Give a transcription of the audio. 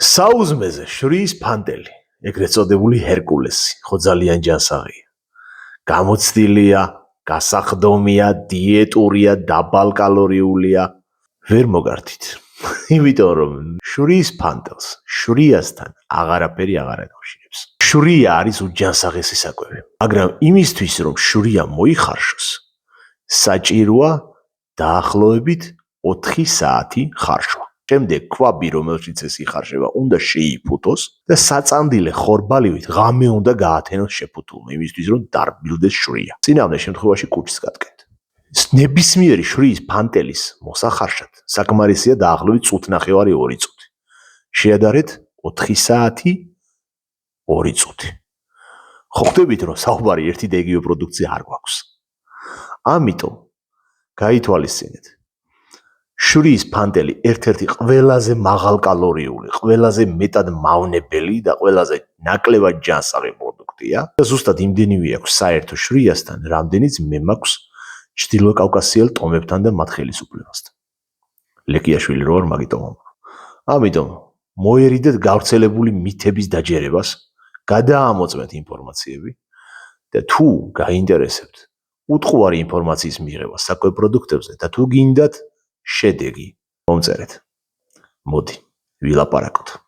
საუზმეზე შვრიის ფანტელი, ეგრეთ წოდებული ჰერკულესი, ხო ძალიან ჯანსაღია. გამოცდილია, გასახდომია, დიეტურია, დაბალკალორიულია. ვერ მოგართით. იმიტომ რომ შვრიის ფანტელს შვრიასთან აღარაფერი აღარ აკავშირებს. შვრია არის უჯანსაღესი საკვები, მაგრამ იმისთვის რომ შვრია მოიხარშოს, საჭიროა დაახლოებით 4 საათი ხარშვა. შემდეგ ქვაბი, რომელშიც ეს იხარშება, უნდა შეიფუთოს და საწანდილე ხორბალივით ღამე უნდა გაათენოს შეფუთულმა, იმისთვის რომ დარბილდეს შვრია. წინააღმდეგ შემთხვევაში კუჭს გატკენთ. ნებისმიერი შვრიის ფანტელის მოსახარშად საკმარისია დაახლოებით წუთნახევარი 2 წუთი. შეადარეთ 4 საათი 2 წუთი. ხო ხვდებით რომ საუბარი ერთი და იგივე პროდუქცია არ გვაქვს. ამიტომ გაითვალისწინეთ. შვრიის ფანტელი ერთ-ერთი ყველაზე მაღალკალორიული, ყველაზე მეტად მავნებელი და ყველაზე ნაკლებად ჯანსაღი პროდუქტია. ზუსტად იმდენივე აქვს საერთო შვრიასთან, რამდენიც მე მაქვს ჩრდილოკავკასიელ ტომებთან და მათ ხელისუფლებასთან. ლეკიაშვილი რო არ მაგიტომ. ამიტომ მოერიდეთ გავრცელებული მითების დაჯერებას, გადაამოწმეთ ინფორმაციები და თუ გაინტერესებთ უტყუარი ინფორმაციის მიღება საკვებ პროდუქტებზე და თუ გინდათ შედეგი, მომწერეთ. მოდი, ვილაპარაკოთ.